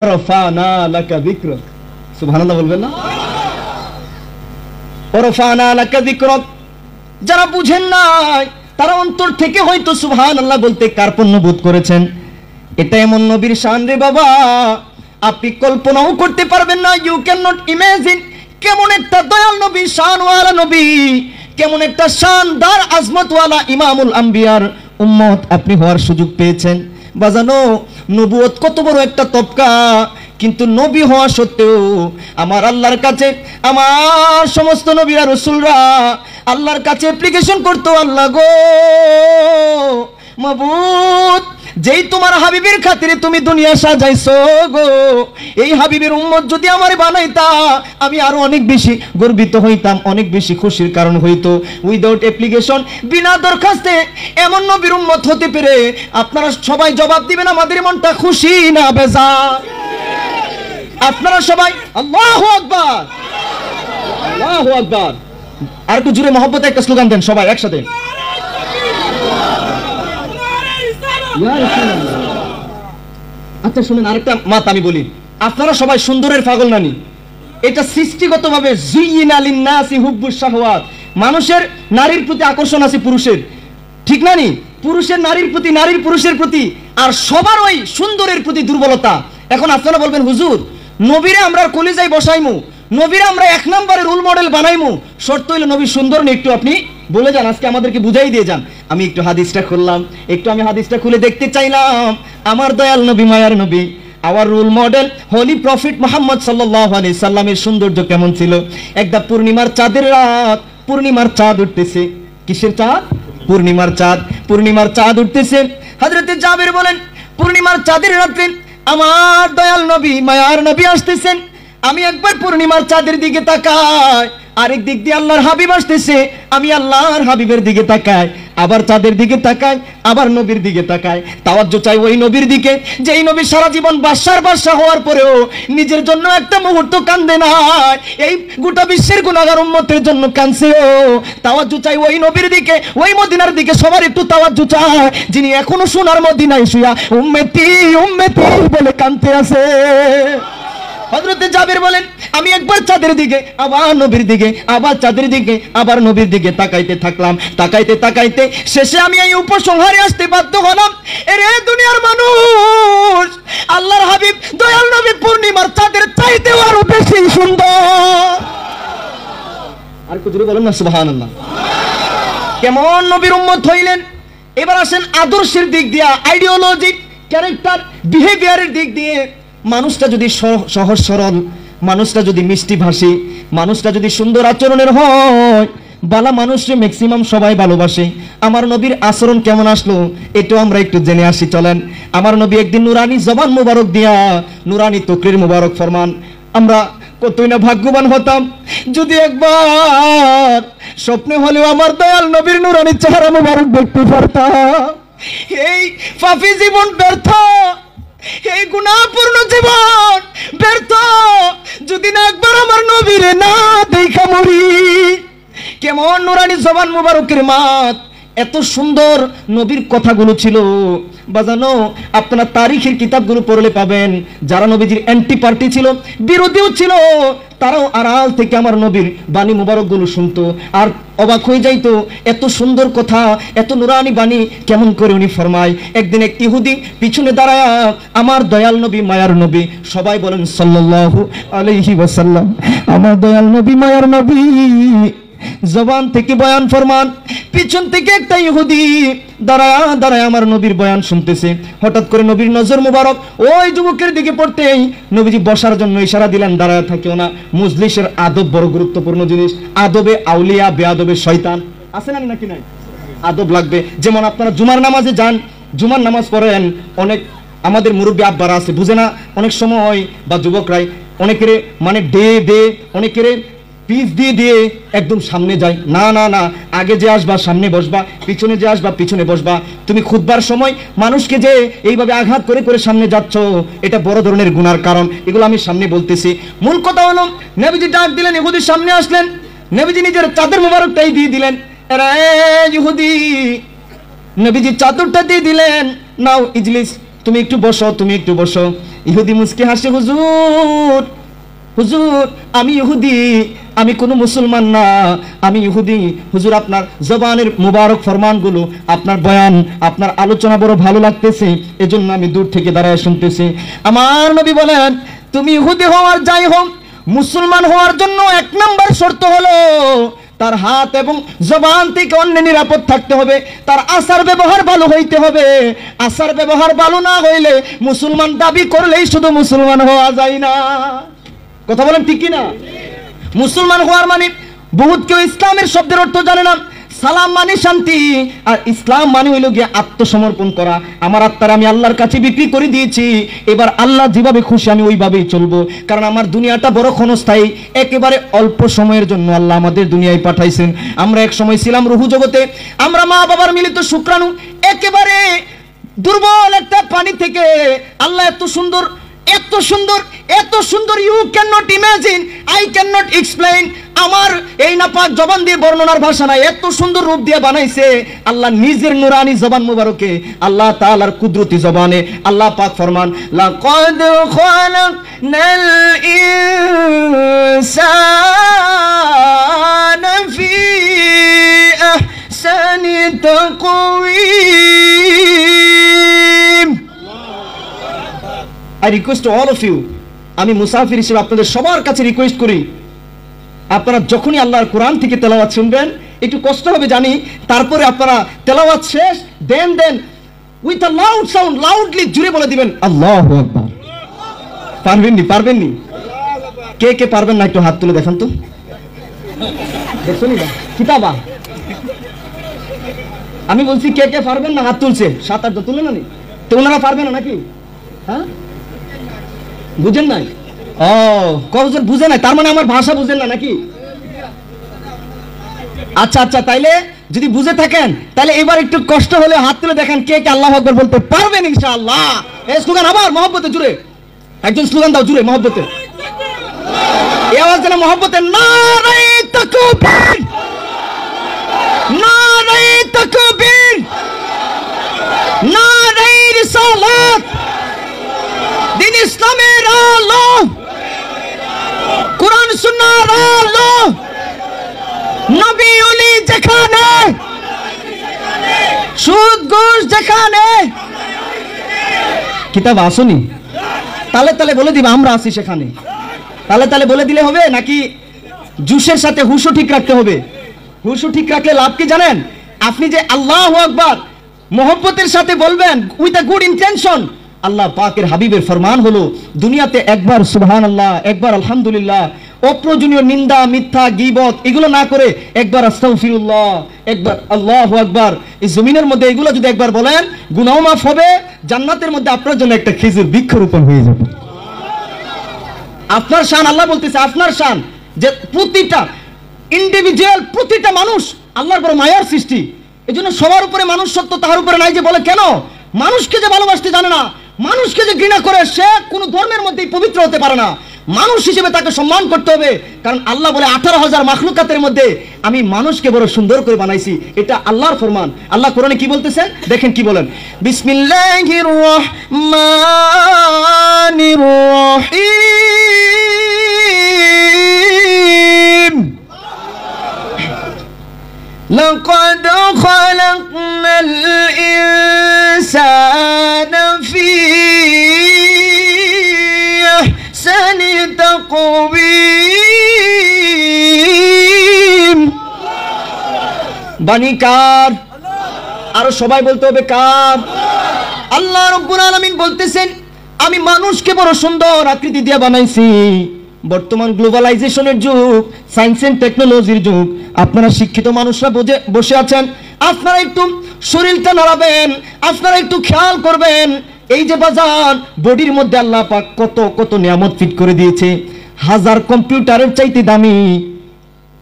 রফানা লাকা যিকরাক, সুবহানাল্লাহ বলবেন না? রফানা লাকা যিকরাক, যারা বুঝেন নাই তারা অন্তর থেকে হয়তো সুবহানাল্লাহ বলতে কার্পণ্য বোধ করেছেন। এটা এমন নবীর শান রে বাবা, আপনি কল্পনাও করতে পারবেন না। ইউ ক্যান নট ইমাজিন কেমন একটা দয়াল নবী, শানওয়ালা নবী, কেমন একটা শানদার আজমতওয়ালা ইমামুল আম্বিয়ার উম্মত আপনি হওয়ার সুযোগ পেয়েছেন। বাজানো, নবুয়ত কত বড় একটা তবকা, কিন্তু নবী হওয়া সত্ত্বেও আমার আল্লাহর কাছে আমার সমস্ত নবীরা রাসূলরা আল্লাহর কাছে অ্যাপ্লিকেশন করতো, আল্লাহ গো মাবুদ, যেই তোমার হাবিবের খাতিরে তুমি দুনিয়া সাজাইছো গো, এই হাবিবের উম্মত যদি আমারে বানাইতা আমি আরো অনেক বেশি গর্বিত হইতাম, অনেক বেশি খুশির কারণ হইতো। উইদাউট অ্যাপ্লিকেশন, বিনা দরখাস্তে এমন নবীর উম্মত হতে পেরে আপনারা সবাই জবাব দিবেন আমাদের মনটা খুশি না বেজার? আপনারা সবাই আল্লাহু আকবার, আল্লাহু আকবার। আর একটু জোরে মহব্বতে একটা স্লোগান দেন সবাই একসাথে। আচ্ছা শুনেন, আরেকটা মাত আমি বলি, আপনারা সবাই সুন্দরের পাগল নানি, এটা সৃষ্টিগতভাবে যুইয়িনা লিন-নাসি হুব্বুশ শাহওয়াত, মানুষের নারীর প্রতি আকর্ষণ আছে পুরুষের, ঠিক না নি? পুরুষের নারীর প্রতি, নারীর পুরুষের প্রতি, আর সবার ওই সুন্দরের প্রতি দুর্বলতা। এখন আপনারা বলবেন হুজুর, নবীরে আমরা কলিজায় বসাইমু, নবীরে আমরা এক নম্বরে রোল মডেল বানাইমু, শর্ত হইলো নবী সুন্দর না, একটু আপনি বলে যান, আজকে আমাদেরকে বুঝাই দিয়ে যান। আমি একটু হাদিসটা খুললাম, একটু আমি হাদিসটা খুলে দেখতে চাইলাম। আমার দয়াল নবী, মায়ার নবী, our role model holy prophet Muhammad সাল্লাল্লাহু আলাইহি সাল্লামের সৌন্দর্য কেমন ছিল। একটা পূর্ণিমার চাঁদের রাত, পূর্ণিমার চাঁদ উঠতেছে। কিসের চাঁদ? পূর্ণিমার চাঁদ। পূর্ণিমার চাঁদ উঠতেছে। হযরতে জাবের বলেন, পূর্ণিমার চাঁদের রাতে আমার দয়াল নবী, মায়ার নবী আসতেছেন। আমি একবার পূর্ণিমার চাঁদের দিকে তাকাই, আরেক দিক দিয়ে আল্লাহর হাবিব আসতেছে, আমি আল্লাহর হাবিবের দিকে তাকাই, আবার চাঁদের দিকে তাকাই, আবার নবীর দিকে তাকাই। তাওয়াজ্জু চাই ওই নবীর দিকে, যেই নবী সারা জীবন বাদশাহ হওয়ার পরেও নিজের জন্য একটা মুহূর্ত কান্দে না, এই গোটা বিশ্বের গুনাহগার উম্মতের জন্য কাঁদছে। তাওয়াজ্জু চাই ওই নবীর দিকে, ওই মদিনার দিকে সবার একটু তাওয়াজ্জু চাই, যিনি এখনো সোনার মদিনায় শুয়া উম্মতি উম্মতি বলে কাঁদতে আছে। হযরতে জাবের বলেন, আমি একবার চাঁদের দিকে, আবার নবীর দিকে, আবার চাঁদের দিকে, আবার নবীর দিকে তাকাইতে থাকলাম। তাকাইতে তাকাইতে শেষে আমি এই উপসংহারে আসতে বাধ্য হলাম, এরে দুনিয়ার মানুষ, আল্লাহর হাবিব দয়াল নবী পূর্ণিমার চাঁদের চাইতেও আরো বেশি সুন্দর। আর কিছু বলেন না সুবহানাল্লাহ। কেমন নবীর উম্মত হইলেন। এবার আসেন আদর্শের দিক দিয়ে, আইডিওলজি, ক্যারেক্টার, বিহেভিয়ারের দিক দিয়ে। মানুষটা যদি সহজ সরল, মানুষটা যদি মিষ্টি ভাষী, মানুষটা যদি সুন্দর আচরণের হয়, বালা মানুষকে ম্যাক্সিমাম সবাই ভালোবাসে। আমার নবীর আচরণ কেমন আসলো এটাও আমরা একটু জেনে আসি চলেন। আমার নবী একদিন নুরানি জবান মুবারক দিয়া নুরানি তকরির মুবারক ফরমান। আমরা কতই না ভাগ্যবান হতাম যদি একবার স্বপ্নে হলেও আমার দয়াল নবীর নুরানি চেহারা মুবারক দেখতে পারতাম। এই পাপী জীবন ব্যর্থ, এই গুনাহপূর্ণ জীবন ব্যর্থ, যদি না একবার আমার নবীরে না দেখা মরি। কেমন নুরানি জবান মুবারকের মাত, এত সুন্দর নবীর কথাগুলো ছিল। বাজানো, আপনারা তারিখের কিতাবগুলো পড়লে পাবেন, যারা নবীজির অ্যান্টি পার্টি ছিল, বিরোধীও ছিল, তারাও আড়াল থেকে আমার নবীর বাণী মুবারকগুলো শুনতো আর অবাক হয়ে যাইতো। এত সুন্দর কথা, এত নুরানি বাণী কেমন করে উনি ফরমায়। একদিন এক ইহুদি পিছনে দাঁড়ায়া আমার দয়াল নবী, মায়ার নবী, সবাই বলেন সাল্লাল্লাহু আলাইহি ওয়াসাল্লাম, আমার দয়াল নবী, মায়ার নবী জবান থেকে বয়ান ফরমান। পিছন থেকে একটা ইহুদি দাঁড়ায় দাঁড়ায় আমার নবীর বয়ান শুনতেছে। হঠাৎ করে নবীর নজর মুবারক ওই যুবকের দিকে পড়তেই নবীজি বসার জন্য ইশারা দিলেন, দাঁড়ায় থাকিও না। মজলিসের আদব বড় গুরুত্বপূর্ণ জিনিস। আদবে আউলিয়া, বেআদবে শয়তান। আছে না নাকি নাই? আদব লাগবে। যেমন আপনারা জুমার নামাজে যান, জুমার নামাজ পড়েন, অনেক আমাদের মুরব্বী আব্বারা আছে, বুঝে না অনেক সময়, বা যুবকরাই অনেকের মানে ডে অনেকের পিছ দিয়ে দিয়ে একদম সামনে যায়। না না না, আগে যে আসবা সামনে বসবা, পিছনে যে আসবা পিছনে বসবা। তুমি খুতবার সময় মানুষকে যে এইভাবে আঘাত করে করে সামনে যাচ্ছ, এটা বড় ধরনের গুনার কারণ। এগুলো আমি সামনে বলতেছি। মূল কথা হলো, নবীজি ডাক দিলেন, ইহুদির সামনে আসলেন, নবীজি নিজের চাদর মুবারকটাই দিয়ে দিলেন। ইহুদি, নবীজি চাদরটা দিয়ে দিলেন, নাও ইজলিস, তুমি একটু বসো, তুমি একটু বসো। ইহুদি মুস্কি হাসে, হুজুর হুজুর আমি ইহুদি, আমি কোনো মুসলমান না, আমি ইহুদি। হুজুর আপনার জবানের মুবারক ফরমানগুলো, আপনার বয়ান, আপনার আলোচনা বড় ভালো লাগতেছে, এজন্য আমি দূর থেকে দাঁড়ায় শুনতেছি। আমার নবী বলেন, তুমি ইহুদি হওয়ার যাই হোক, মুসলমান হওয়ার জন্য 1 নম্বর শর্ত হলো তার হাত এবং জবান থেকে অন্য নিরাপদ থাকতে হবে, তার আচার ব্যবহার ভালো হইতে হবে। আচার ব্যবহার ভালো না হইলে মুসলমান দাবি করলেই শুধু মুসলমান হওয়া যায় না। কথা বলেন ঠিক কি না? মুসলমান হওয়ার মানে, বহুত কেউ ইসলামের শব্দের অর্থ জানে না। সালাম মানে শান্তি, আর ইসলাম মানে হইল গিয়ে আত্মসমর্পণ করা। আমার আত্মার আমি আল্লাহর কাছে বিক্রি করে দিয়েছি, এবার আল্লাহ যেভাবে খুশি আমি ওইভাবেই চলবো। কারণ আমার দুনিয়াটা বড় ক্ষণস্থায়ী, একেবারে অল্প সময়ের জন্য আল্লাহ আমাদের দুনিয়ায় পাঠাইছেন। আমরা এক সময় ছিলাম রুহু জগতে, আমরা মা বাবার মিলিত শুক্রাণু, একেবারে দুর্বল একটা পানি থেকে আল্লাহ এত সুন্দর, এত সুন্দর, এত সুন্দর, you can not imagine, I can not explain. আমার এই নাপাক জবান দিয়ে বর্ণনার ভাষা নাই, এত সুন্দর রূপ দিয়ে বানাইছে আল্লাহ নিজের নুরানি জবান মুবারকে, আল্লাহ তাআলার কুদরতি জবানে। আল্লাহ পাক ফরমান, লাকাদ খালাকনাল ইনসানা ফি আহসানি তাকওয়িম। I request to all of you, আমি মুসাফির হিসেবে আপনাদের সবার কাছে রিকোয়েস্ট করি, আপনারা যখনই আল্লাহর কোরআন থেকে তেলাওয়াত শুনবেন, একটু কষ্ট হবে জানি, তারপরে আপনারা তেলাওয়াত শেষ, then with a loud sound, loudly জুড়ে বলে দিবেন আল্লাহু আকবার। পারবেন নি? কে কে পারবেন না একটু হাত তুলে দেখান তো। দেখছো নি কিতাবা, আমি বলছি কে কে পারবেন না হাত তুলছে, 7-8 তুলে না নি, তো ওনারা পারবেন না নাকি? হ্যাঁ, বুঝেন নাই? ও কজন বুঝে নাই, তার মানে আমার ভাষা বুঝেন না নাকি? আচ্ছা আচ্ছা, তাইলে যদি বুঝে থাকেন তাহলে এবার একটু কষ্ট হলে হাত তুলে দেখেন কে কে আল্লাহু আকবার বলতে পারবেন ইনশাআল্লাহ। এই স্লোগান আবার মহব্বতে জুড়ে, একজন স্লোগান দাও জুড়ে মহব্বতে, এই আওয়াজ যেন মহব্বতে, নারে তাকবীর, নারে তাকবীর, নারে রিসালাত, দিন ইসলামের আলো, কোরআন সুন্নাহর আলো, নবী ওলি যেখানে, সুদ ঘুষ যেখানে, কিতাব আসুনি, তালে তালে বলে দিবা আমরা আছি সেখানে। তালে তালে বলে দিলে হবে নাকি জুসের সাথে হুশও ঠিক রাখতে হবে? হুশও ঠিক রাখলে লাভ কি জানেন? আপনি যে আল্লাহু আকবার মোহব্বতের সাথে বলবেন উইথ আ গুড ইন্টেনশন, আল্লাহ পাকের হাবিবের ফরমান হলো দুনিয়াতে একবার সুবহানাল্লাহ, একবার আলহামদুলিল্লাহ, অপ্রয়োজনীয় নিন্দা, মিথ্যা, গীবত এগুলো না করে একবার আস্তাগফিরুল্লাহ, একবার আল্লাহু আকবার, এই জমিনের মধ্যে এগুলো যদি একবার বলেন গুনাহ মাফ হবে, জান্নাতের মধ্যে আপনার জন্য একটা খেজুর বৃক্ষরোপণ হয়ে যাবে। আপনার শান, আল্লাহ বলতেছে আপনার শান, যে প্রতিটা ইন্ডিভিজুয়াল, প্রতিটা মানুষ আল্লাহর বড় মায়ার সৃষ্টি, এজন্য সবার উপরে মানুষ সত্য, তার উপরে নাই যে বলে কেন? মানুষকে যে ভালোবাসতে জানে না, মানুষকে যে ঘৃণা করে, সে কোনো ধর্মের মধ্যেই পবিত্র হতে পারে না। মানুষ হিসেবে তাকে সম্মান করতে হবে, কারণ আল্লাহ বলে 18,000 মাখলুকাতের মধ্যে আমি মানুষকে বড় সুন্দর করে বানাইছি, এটা আল্লাহর ফরমান। আল্লাহ কোরআনে কি বলতেছেন দেখেন কি বলেন, বিসমিল্লাহির রহমানির রহিম, লাকাদ খালাকনাল ইনসানা ফি আহসানি তাকওয়িম। বাণী কার? আরো সবাই বলতে হবে কার? আল্লাহ রাব্বুল আলামিন বলতেছেন আমি মানুষকে বড় সুন্দর আকৃতি দিয়ে বানাইছি। বর্তমান গ্লোবালাইজেশনের যুগ, সায়েন্স এন্ড টেকনোলজির যুগ, আপনারা শিক্ষিত মানুষরা বসে আছেন, আপনারা একটু শরীরটা নাড়াবেন, আপনারা একটু খেয়াল করবেন এই যে বাজান বডির মধ্যে আল্লাহ পাক কত কত নিয়ামত ফিট করে দিয়েছে। 1000 কম্পিউটারের চাইতে দামি,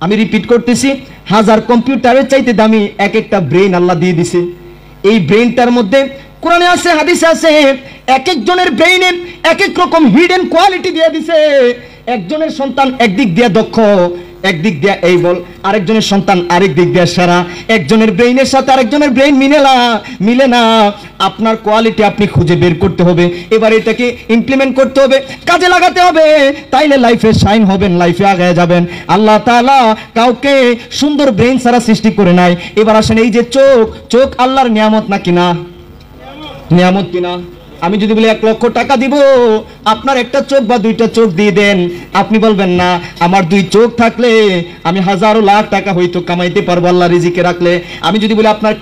আমি রিপিট করতেছি, 1000 কম্পিউটারের চাইতে দামি এক একটা ব্রেন আল্লাহ দিয়ে দিছে। এই ব্রেনটার মধ্যে কোরআনে আছে, হাদিসে আছে, এক একজনের ব্রেইনে এক এক রকম হিডেন কোয়ালিটি দিয়ে দিছে। একজনের সন্তান একদিক দিয়ে দক্ষ, একদিক দিয়ে এই বল, আরেকজনের সন্তান আরেক দিক দিয়ে সেরা, একজনের ব্রেইনের সাথে আরেকজনের ব্রেইন মিলে না। আপনার কোয়ালিটি আপনি খুঁজে বের করতে হবে, এবার এটাকে ইমপ্লিমেন্ট করতে হবে, কাজে লাগাতে হবে, তাইলে লাইফে শাইন হবেন, লাইফে আগায় যাবেন। আল্লাহ তাআলা কাউকে সুন্দর ব্রেইন ছাড়া সৃষ্টি করে নাই। এবার আসেন, এই যে চোখ আল্লাহর নিয়ামত নাকি না? নিয়ামত কিনা? আমি যদি বলি 1 লক্ষ টাকা দিব, আপনার একটা চোখ বা দুইটা চোখ দিয়ে দেন, আপনি বলবেন না আমার 2 চোখ থাকলে আমি হাজারো লাখ টাকা হয়তো কামাইতে পারবো আল্লাহ রিজিকে রাখলে। আমি যদি বলি আপনার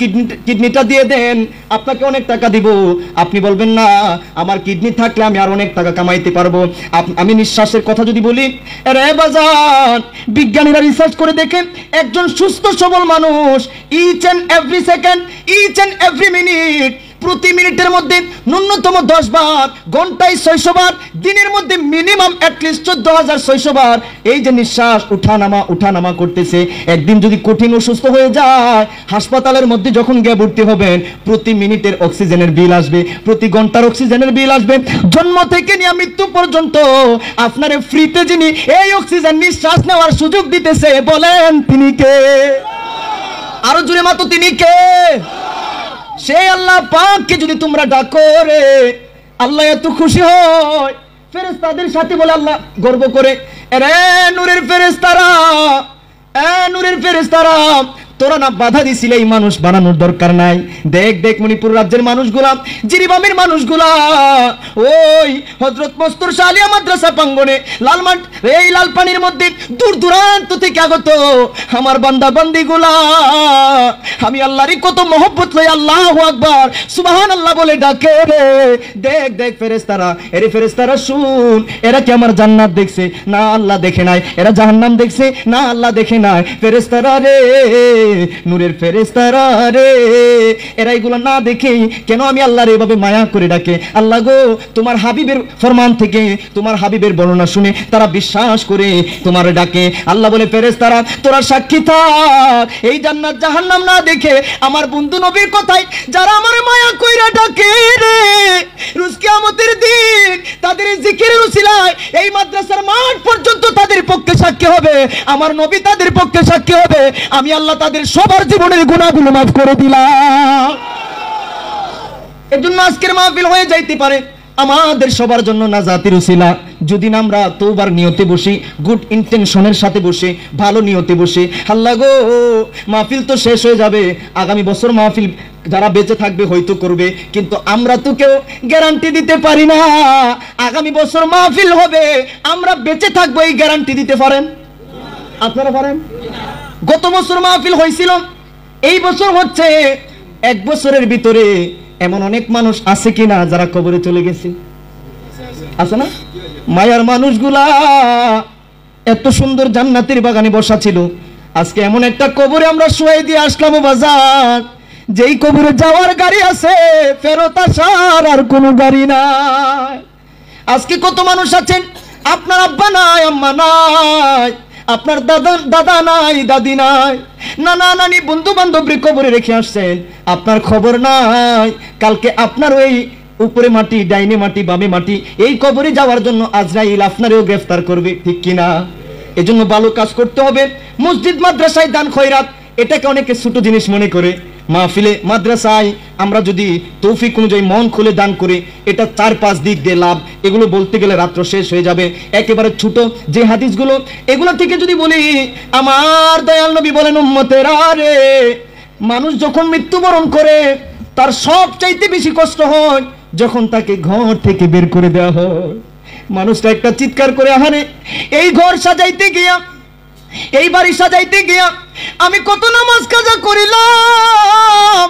কিডনিটা দিয়ে দেন, আপনাকে অনেক টাকা দিব, আপনি বলবেন না আমার কিডনি থাকলে আমি আর অনেক টাকা কামাইতে পারবো। আমি নিঃশ্বাসের কথা যদি বলি, রে বাজান, বিজ্ঞানীরা রিসার্চ করে দেখেন একজন সুস্থ সবল মানুষ each and every second, each and every minute, প্রতি মিনিটের মধ্যে ন্যূনতম 10 বার, ঘন্টায় 600 বার, দিনের মধ্যে মিনিমাম অ্যাটলিস্ট 14,600 বার এই যে নিঃশ্বাস উঠানামা করতেছে। একদিন যদি কঠিন অসুস্থ হয়ে যায়, হাসপাতালের মধ্যে যখন গিয়ে ভর্তি হবেন, প্রতি মিনিটের অক্সিজেনের বিল আসবে, প্রতি ঘন্টার অক্সিজেনের বিল আসবে। জন্ম থেকে নিয়ে মৃত্যু পর্যন্ত আপনারে ফ্রিতে যিনি এই অক্সিজেন নিঃশ্বাস নেওয়ার সুযোগ দিতেছে, বলেন তিনি কে? আরো জোরে মাতো, তিনি কে? সেই আল্লাহ পাককে যদি তোমরা ডাকো রে, আল্লাহ এত খুশি হয়, ফেরেশতাদের সাথে বলে আল্লাহ গর্ব করে, রে নূরের ফেরেশতারা, নূরের ফেরেশতারা, তোরা না বাধা দিছিলে এই মানুষ বানানোর দরকার নাই। দেখ মণিপুর রাজ্যের মানুষগুলা, জিরিবামের মানুষগুলা, ওই হযরত মস্তর শাহ আলিয়া মাদ্রাসা প্রাঙ্গণে লালমাট এই লাল পানির মধ্যে দূর দূরান্ত থেকে আগত আমার বান্দা বান্দিগুলা, আমি আল্লাহরই কত মহব্বত লই আল্লাহু আকবার সুবহানাল্লাহ বলে ডাকে রে। দেখ ফেরেশতারা, এরে ফেরেশতারা শুন, এরা কি আমার জান্নাত দেখছে? না, আল্লাহ দেখে নাই। এরা জাহান্নাম দেখছে? না, আল্লাহ দেখে নাই। ফেরেশতারা রে, নূরের ফেরেশতারা রে, এরা এগুলো না দেখে কেন আমি আল্লাহর এভাবে মায়া করে ডাকে? আল্লাহ গো, তোমার হাবিবের ফরমান থেকে, তোমার হাবিবের বর্ণনা শুনে তারা বিশ্বাস করে তোমার ডাকে। আল্লাহ বলে, ফেরেশতারা তোরা সাক্ষী থাক, এই জান্নাত জাহান্নাম না দেখে আমার বন্ধু নবীর কথাই যারা আমার মায়া কইরা ডাকে রে, রোজ কিয়ামতের দিন তাদের জিকিরের উসিলায় এই মাদ্রাসার মাঠ পর্যন্ত তাদের পক্ষে সাক্ষী হবে, আমার নবী তাদের পক্ষে সাক্ষী হবে, আমি আল্লাহ তাদের সবার জীবনের গুনাহগুলো মাফ করে দিলাম। এজন্য আজকের মাহফিল হয়ে যাইতে পারে আমাদের সবার জন্য নাজাতের উসিলা, যদি না আমরা তওবার নিয়তে বসি, গুড ইন্টেনশনের সাথে বসে, ভালো নিয়তে বসে। আল্লাহ গো, মাহফিল তো শেষ হয়ে যাবে, আগামী বছর মাহফিল যারা বেঁচে থাকবে হয়তো করবে, কিন্তু আমরা তো কেউ গ্যারান্টি দিতে পারি না আগামী বছর মাহফিল হবে, আমরা বেঁচে থাকবো এই গ্যারান্টি দিতে পারেন? আপনারা পারেন? গত বছর মাহফিল হয়েছিল, এই বছর হচ্ছে, 1 বছরের ভিতরে এমন অনেক মানুষ আছে কিনা যারা কবরে চলে গেছে? আছে না? মায়ার মানুষগুলা এত সুন্দর জান্নাতের বাগানে বসা ছিল, আজকে এমন একটা কবরে আমরা শুয়াই দিয়ে আসলাম বাজার, যেই কবরে যাওয়ার গাড়ি আছে, ফেরত আসার আর কোনো গাড়ি নাই। আজকে কত মানুষ আছেন, আপনার আব্বা নাই, আম্মা নাই, আপনার দাদা নাই, দাদি নাই, নানা নানি, বন্ধু বান্ধবরে কবরে রেখে আসছেন, আপনার খবর নাই। কালকে আপনার ওই উপরে মাটি, ডাইনে মাটি, বামে মাটি, এই কবরে যাওয়ার জন্য আজরাইল আপনারেও গ্রেফতার করবে, ঠিক কিনা? এজন্য ভালো কাজ করতে হবে। মসজিদ মাদ্রাসায় দান খয়রাত, এটাকে অনেকে ছোট জিনিস মনে করে। মাহফিলে মাদ্রাসায় আমরা যদি তৌফিক অনুযায়ী মন খুলে দান করি, এটা 4-5 দিক দিয়ে লাভ। এগুলো বলতে গেলে রাত্র শেষ হয়ে যাবে। একেবারে ছোট যে হাদিসগুলো, এগুলো থেকে যদি বলি, আমার দয়াল নবী বলেন, উম্মতেরা রে, মানুষ যখন মৃত্যুবরণ করে তার সবচাইতে বেশি কষ্ট হয় যখন তাকে ঘর থেকে বের করে দেওয়া হয়। মানুষটা একটা চিৎকার করে, আহারে এই ঘর সাজাইতে গিয়া, এই বাড়ি সাজাইতে গিয়া আমি কত নামাজ কাজা করিলাম,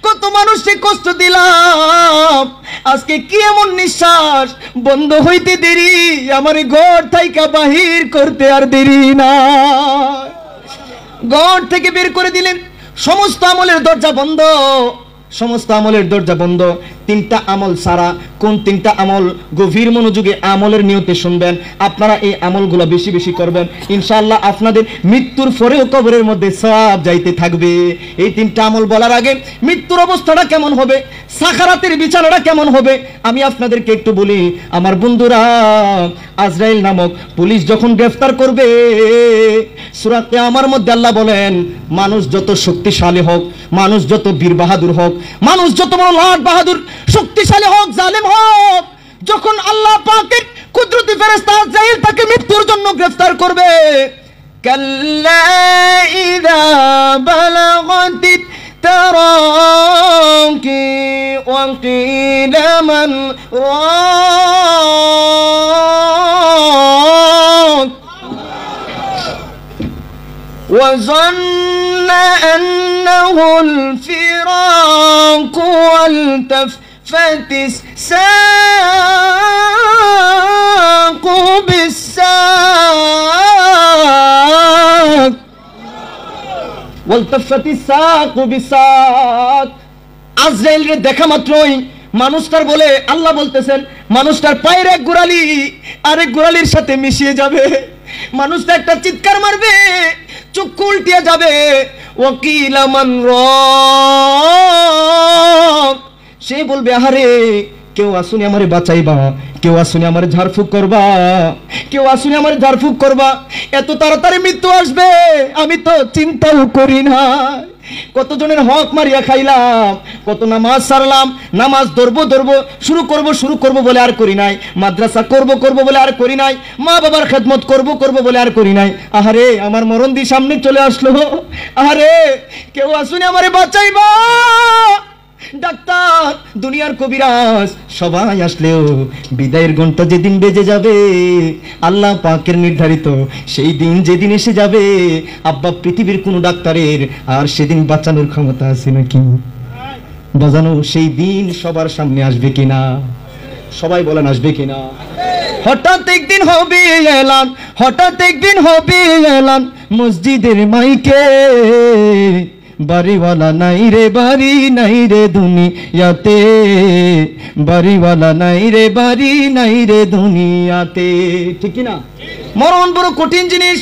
কত মানুষকে কষ্ট দিলাম, আজকে কি এমন নিঃশ্বাস বন্ধ হইতে দেরি, আমার ঘর থেকে বাহির করতে আর দেরি না। ঘর থেকে বের করে দিলেন, সমস্ত আমলের দরজা বন্ধ, সমস্ত আমলের দরজা বন্ধ। তিনটা আমল ছাড়া। কোন তিনটা আমল? গভীর মনোযোগে আমলের নিয়তে শুনবেন, আপনারা এই আমলগুলো বেশি বেশি করবেন, ইনশাআল্লাহ আপনাদের মৃত্যুর পরেও কবরের মধ্যে সওয়াব যাইতে থাকবে। এই তিনটা আমল বলার আগে মৃত্যুর অবস্থাটা কেমন হবে, সাকারাতের বিছানাটা কেমন হবে আমি আপনাদেরকে একটু বলি। আমার বন্ধুরা, আজরাইল নামক পুলিশ যখন গ্রেফতার করবে, সূরা কিয়ামার মধ্যে আল্লাহ বলেন, মানুষ যত শক্তিশালী হোক, মানুষ যত বীর বাহাদুর হোক, মানুষ যত বড় লাট বাহাদুর শক্তিশালী হোক, জালেম হোক, যখন আল্লাহ পাকের কুদরতি ফেরেশতা আজরাইল তাকে মৃত্যুর জন্য গ্রেফতার করবে, কাল্লা ইযা বালাগাতিত তারাকি ওয়া কিলা মান রাক وظن أنه الفراق والتفت الساق بالساق والتفت الساق بالساق। আজরাইল রে দেখা মাত্রই মানুষটার বলে, আল্লাহ বলতেছেন, মানুষটার পায়ের এক গোড়ালি আরেক গোড়ালির সাথে মিশিয়ে যাবে, মানুষটা একটা চিৎকার মারবে, চক্ষু উল্টিয়ে যাবে, ওয়াকিলা মান রাক, সে বলবে, আহারে কেউ আসুনি আমারে বাঁচাইবা, কেউ আসুনি আমারে ঝাড়ফুঁক করবা, কেউ আসুনি আমারে ঝাড়ফুঁক করবা, এত তাড়াতাড়ি মৃত্যু আসবে আমি তো চিন্তাও করি না। কতজনের হক মারিয়া খাইলাম, কত নামাজ সারলাম, নামাজ ধরবো শুরু করব বলে আর করি নাই, মাদ্রাসা করব বলে আর করি নাই, মা বাবার খেদমত করব বলে আর করি নাই। আহারে আমার মরণ দি সামনে চলে আসলো, আহারে কেউ আসুনি আমারে বাঁচাইবা। ডাক্তার, দুনিয়ার কবিরাজ সবাই আসলেও বিদায়ের ঘন্টা যেদিন বেজে যাবে, আল্লাহ পাকের নির্ধারিত সেই দিন যেদিন এসে যাবে, আব্বা পৃথিবীর কোন ডাক্তারের আর সেদিন বাঁচানোর ক্ষমতা আছে নাকি? বাজানো সেই দিন সবার সামনে আসবে কিনা? সবাই বলেন আসবে কিনা? হঠাৎ একদিন হবে এলান, হঠাৎ একদিন হবে এলান মসজিদের মাইকে, বাড়িওয়ালা নাই রে বাড়ি নাই রে দুনিয়াতে, বাড়িওয়ালা নাই রে বাড়ি নাই রে দুনিয়াতে, ঠিক না? মরণ বড় কঠিন জিনিস,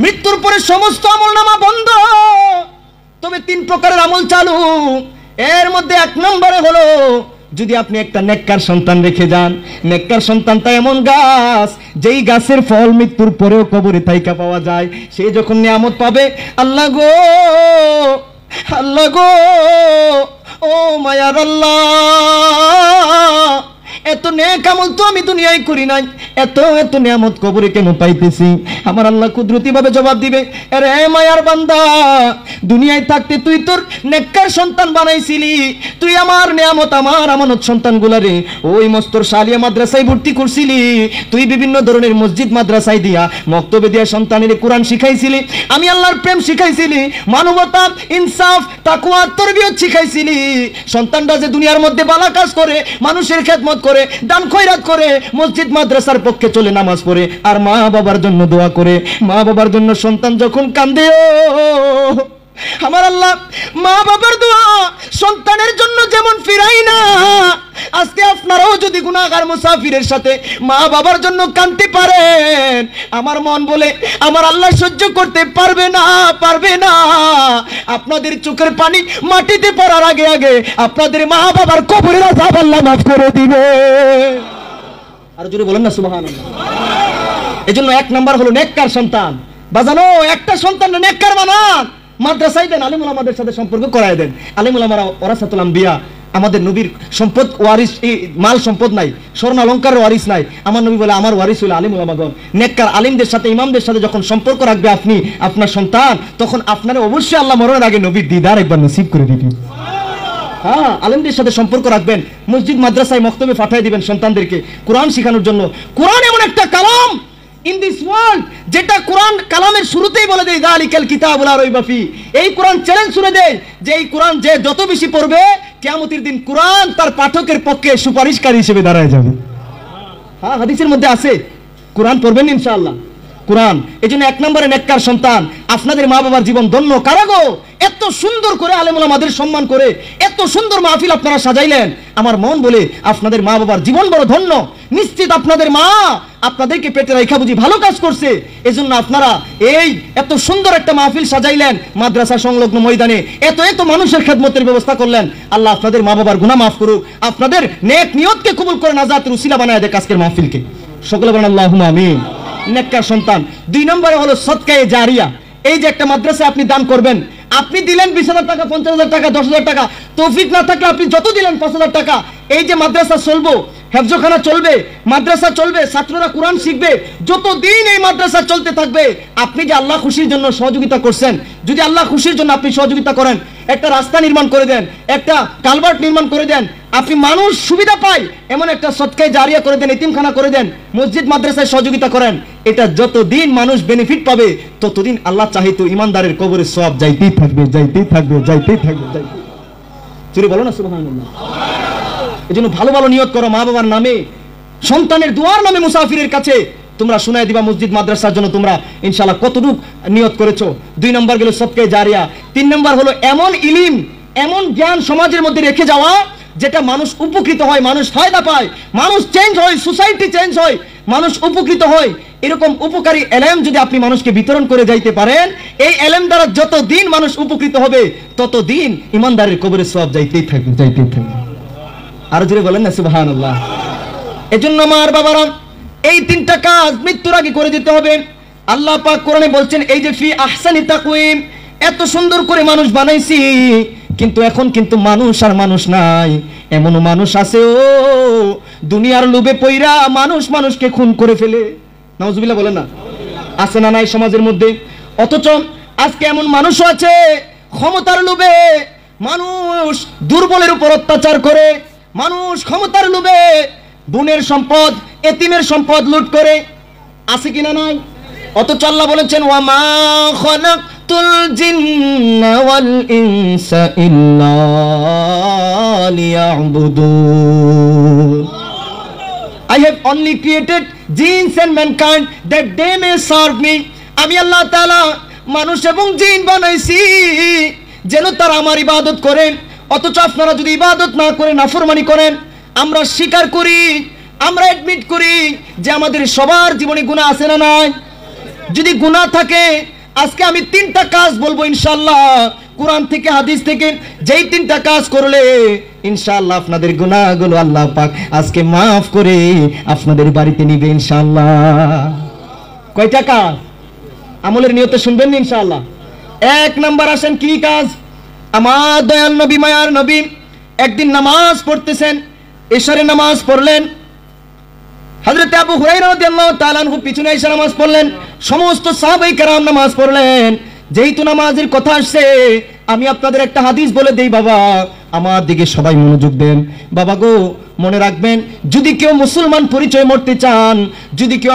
মৃত্যুর পরে সমস্ত আমলনামা বন্ধ, তবে 3 প্রকারের আমল চালু। এর মধ্যে 1 নম্বরে হলো, যদি আপনি একটা নেককার সন্তান রেখে যান, নেককার সন্তানটা এমন গাছ, যেই গাছের ফল মৃত্যুর পরেও কবরে থাইকা পাওয়া যায়, সে যখন নিয়ামত পাবে, আল্লাহ গো, আল্লাহ গো, ও মায়ার আল্লাহ, এত নেক আমল তো আমি দুনিয়ায় করি নাই, এত নিয়ামত কবরে কেন পাইতেছি? আমার আল্লাহ কুদরতি ভাবে জবাব দিবে, আরে মায়ার বান্দা, দুনিয়ায় থাকতে তুই তোর নেককার সন্তান বানাইছিলি, তুই আমার নিয়ামত, আমার আমানত সন্তানগুলারে ওই মস্তর শালিয়া মাদ্রাসায় ভর্তি করছিলি, তুই বিভিন্ন ধরনের মসজিদ মাদ্রাসায় দিয়া, মক্তবে দিয়া সন্তানের কোরআন শিখাইছিলি, আমি আল্লাহর প্রেম শিখাইছিলি, মানবতা, ইনসাফ, তাকওয়া, তরবিয়ত শিখাইছিলি। সন্তানরা যে দুনিয়ার মধ্যে ভালো কাজ করে, মানুষের খেদমত করে, দান খয়রাত করে, মসজিদ মাদ্রাসার পক্ষে চলে, নামাজ পড়ে, আর মা বাবার জন্য দোয়া করে, মা বাবার জন্য সন্তান যখন কান্দে, আমার আল্লাহ মা বাবার দোয়া সন্তানের জন্য যেমন ফিরাই না, আজকে আপনারাও যদি গুনাহগার মুসাফিরের সাথে মা বাবার জন্য কাঁদতে পারেন, আমার মন বলে আমার আল্লাহ সহ্য করতে পারবে না, পারবে না। আপনাদের চোখের পানি মাটিতে পড়ার আগে আগে আপনাদের মা বাবার কবরের আযাব আল্লাহ মাফ করে দিবে। আর জোরে বলেন না সুবহানাল্লাহ। এজন্য 1 নাম্বার হলো নেককার সন্তান। বাজানো, একটা সন্তান নেককার বানান, মাদ্রাসায় দেন, আলিম উলামাদের সাথে সম্পর্ক করায় দেন। আলিম উলামারা ওয়ারাসাতুল আম্বিয়া, আমাদের নবীর সম্পদ ওয়ারিস, মাল সম্পদ নাই, স্বর্ণ অলংকারের ওয়ারিস নাই। আমার নবী বলে আমার ওয়ারিস হলো আলিম উলামাগণ। নেককার আলিমদের সাথে, ইমামদের সাথে যখন সম্পর্ক রাখবে আপনি, আপনার সন্তান, তখন আপনারা অবশ্যই আল্লাহ মরণের আগে নবীর দিদার একবার নসিব করে দিবেন। হ্যাঁ, আলেমদের সাথে সম্পর্ক রাখবেন, মসজিদ মাদ্রাসায় মক্তবে পাঠিয়ে দিবেন সন্তানদেরকে কোরআন শেখানোর জন্য। কোরআন এমন একটা কালাম ইন দিস ওয়ার্ল্ড, যেটা কোরআন কালামের শুরুতেই বলে দেয় যালিকাল কিতাবুল লা রাইবা ফি। এই কোরআন চ্যালেঞ্জ শুনে দেয় যে এই কোরআন যে যত বেশি পড়বে, কিয়ামতের দিন কোরআন তার পাঠকের পক্ষে সুপারিশকারী হিসেবে দাঁড়ায় যাবে। হ্যাঁ, হাদিসের মধ্যে আছে, কোরআন পড়বেন ইনশাআল্লাহ, কোরআন। এই জন্য 1 নম্বরে নেককার সন্তান। আপনাদের মা বাবার জীবন ধন্য। কারাগো এত সুন্দর করে আলেম ওলামাদের সম্মান করে এত সুন্দর মাহফিল আপনারা সাজাইলেন, আমার মন বলে আপনাদের মা বাবার জীবন বড় ধন্য। নিশ্চিত আপনাদের মা আপনাদেরকে পেটে রাখা বুঝি ভালো কাজ করছে, এজন্য আপনারা এই এত সুন্দর একটা মাহফিল সাজাইলেন, মাদ্রাসা সংলগ্ন ময়দানে এত মানুষের খেদমতের ব্যবস্থা করলেন। আল্লাহ আপনাদের মা বাবার গুনাহ মাফ করুক, আপনাদের নেক নিয়তকে কবুল করে নাজাতের উসিলা বানায় দেখ আজকের মাহফিলকে। সকলে বলেন আল্লাহুম্মা আমিন। নেককার সন্তান। 2 নম্বরে হলো সদকায়ে জারিয়া। এই যে একটা মাদ্রাসায় আপনি দান করবেন, আপনি দিলেন 20,000 টাকা, 50,000 টাকা, 10,000 টাকা, তৌফিক না থাকলে আপনি যত দিলেন 5,000 টাকা, এই যে মাদ্রাসা চলবো, হেফজখানা চলবে, মাদ্রাসা চলবে, ছাত্ররা কোরআন শিখবে, যতদিন এই মাদ্রাসা চলতে থাকবে, আপনি যে আল্লাহ খুশির জন্য সহযোগিতা করছেন, যদি আল্লাহ খুশির জন্য আপনি সহযোগিতা করেন, একটা রাস্তা নির্মাণ করে দেন, একটা কালভার্ট নির্মাণ করে দেন, আপনি মানুষ সুবিধা পায় এমন একটা সদকায়ে জারিয়া করে দেন, এতিমখানা করে দেন, মসজিদ মাদ্রাসায় সহযোগিতা করেন, এটা যতদিন মানুষ বেনিফিট পাবে ততদিন আল্লাহ চাহিত ইমানদারের কবরে সওয়াব যাইতেই থাকবে, যাইতেই থাকবে, যাইতেই থাকবে, যাইতেই। চুরি বলো না সুবহানাল্লাহ। এজন্য ভালো ভালো নিয়ত করো, মা বাবার নামে, সন্তানের দুয়ার নামে, মুসাফিরের কাছে তোমরা শুনাই দিবা মসজিদ মাদ্রাসার জন্য তোমরা ইনশাআল্লাহ কতটুক নিয়ত করেছো। 2 নম্বর গেল সদকায়ে জারিয়া। 3 নম্বর হলো এমন ইলম, এমন জ্ঞান সমাজের মধ্যে রেখে যাওয়া যেটা মানুষ উপকৃত হয়, মানুষ ফায়দা পায়, মানুষ চেঞ্জ হয়, সোসাইটি চেঞ্জ হয়, মানুষ উপকৃত হয়। এরকম উপকারী এলেম যদি আপনি মানুষকে বিতরণ করে যাইতে পারেন, এই এলেম দ্বারা যতদিন মানুষ উপকৃত হবে ততদিন ইমানদারের কবরে সওয়াব যাইতেই থাকবে, যাইতেই থাকবে। আর জোরে বলেন না সুবহানাল্লাহ। এজন্য আমার বাবারা এই 3টা কাজ মৃত্যুর আগে করে যেতে হবে। আল্লাহ পাক কোরআনে বলছেন, এই যে ফি আহসানি তাকওয়িম, এত সুন্দর করে মানুষ বানাইছি, কিন্তু এখন কিন্তু মানুষ আর মানুষ নাই। এমন মানুষ আছে ও দুনিয়ার লোভে পইরা মানুষকে খুন করে ফেলে। নাউজুবিল্লাহ বলেন না, আছে না নাই সমাজের মধ্যে? অথচ আজকে এমন মানুষও আছে ক্ষমতার লোভে মানুষ দুর্বলের উপর অত্যাচার করে, মানুষ ক্ষমতার লোভে বোনের সম্পদ, এতিমের সম্পদ লুট করে, আছে কিনা নাই? অথচ আল্লাহ বলেছেন, ওয়া মা খালাকতুল জিন্না ওয়াল ইনসা ইল্লা লিয়াবুদুন। I have only created jinns and mankind that they may serve me. আমি আল্লাহ তাআলা মানুষ এবং জিন বানাইছি যেন তারা আমার ইবাদত করে। অথচ আপনারা যদি ইবাদত না করে নাফরমানি করেন, আমরা স্বীকার করি, আমরা অ্যাডমিট করি যে আমাদের সবার জীবনে গুনাহ আছে না নাই? যদি গুনাহ থাকে, আজকে আমি 3টা কাজ বলবো ইনশাআল্লাহ, কোরআন থেকে হাদিস থেকে, যেই 3টা কাজ করলে ইনশাআল্লাহ আপনাদের গুনাহগুলো আল্লাহ পাক আজকে মাফ করে আপনাদের বাড়িতে নিবে ইনশাআল্লাহ। কয়টা কাজ? আমলের নিয়তে শুনবেন ইনশাআল্লাহ। 1 নাম্বার আসেন কি কাজ? আমার দয়াল নবী, মায়ার নবী একদিন নামাজ পড়তেছেন, এশারের নামাজ পড়লেন। হযরত আবু হুরায়রা রাদিয়াল্লাহু তাআলা আনহু পিছনে এসে নামাজ পড়লেন, সমস্ত সাহাবায়ে কেরাম নামাজ পড়লেন। যেহেতু নামাজের কথা আসছে, আমি আপনাদের একটা হাদিস বলে দেই বাবা, আমার দিকে সবাই মনোযোগ দেন। বাবা গো, মনে রাখবেন, যদি কেউ মুসলমান পরিচয় মরতে চান, যদি কেউ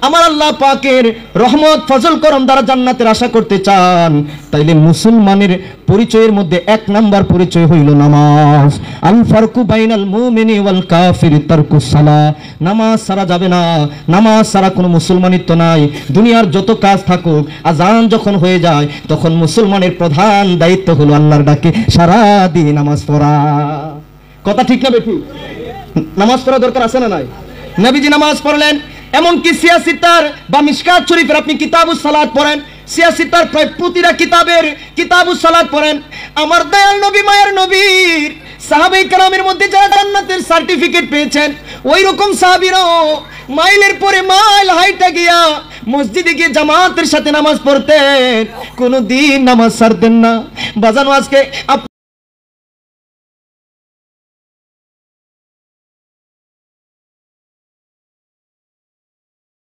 আমার আল্লাহ পাকের রহমত ফজল করম দ্বারা জান্নাতের আশা করতে চান, তাইলে মুসলমানের পরিচয়ের মধ্যে 1 নাম্বার পরিচয় হইল নামাজ। আল ফারকু বাইনাল মুমিনি ওয়াল কাফির তারকুস সালাহ। নামাজ সারা যাবে না, নামাজ সারা কোনো মুসলমানিত্ব নাই। দুনিয়ার যত কাজ থাকুক, আজান যখন হয়ে যায় তখন মুসলমানের প্রধান দায়িত্ব হলো আল্লাহর ডাকে সারা দিন নামাজ পড়া। কথা ঠিক না বেঠি? নামাজ পড়া দরকার আছে না নাই? নবীজি নামাজ পড়লেন। এমনকি সিয়াসিতার বা মিশকাত শরীফের আপনি কিতাবুস সালাত পড়েন, সিয়াসিতার প্রায় প্রতিটা কিতাবুস সালাত পড়েন। আমার দয়াল নবী, মায়ের নবীর সাহাবায়ে কেরামের মধ্যে যারা জান্নাতের সার্টিফিকেট পেয়েছেন, ওই রকম সাহাবীরাও মাইলের পরে মাইল হাইটা গিয়া মসজিদে গিয়ে জামাতের সাথে নামাজ পড়তেন, কোনদিন নামাজ ছাড়তেন না। বাজানো আজকে